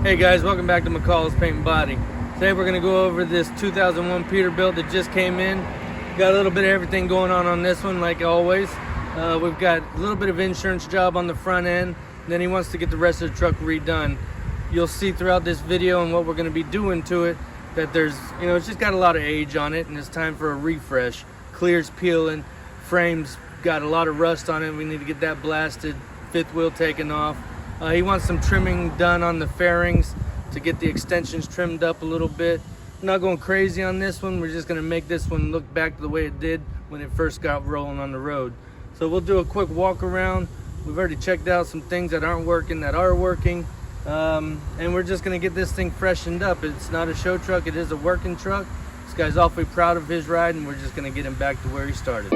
Hey guys, welcome back to McCall's Paint and Body. Today we're going to go over this 2001 Peterbilt that just came in. Got a little bit of everything going on this one, like always. We've got a little bit of insurance job on the front end, and then he wants to get the rest of the truck redone. You'll see throughout this video and what we're going to be doing to it that there's, it's just got a lot of age on it and it's time for a refresh. Clear's peeling, frame's got a lot of rust on it. We need to get that blasted, fifth wheel taken off. He wants some trimming done on the fairings to get the extensions trimmed up a little bit. I'm not going crazy on this one. We're just going to make this one look back to the way it did when it first got rolling on the road. So we'll do a quick walk around. We've already checked out some things that aren't working that are working. And we're just going to get this thing freshened up. It's not a show truck. It is a working truck. This guy's awfully proud of his ride, and we're just going to get him back to where he started.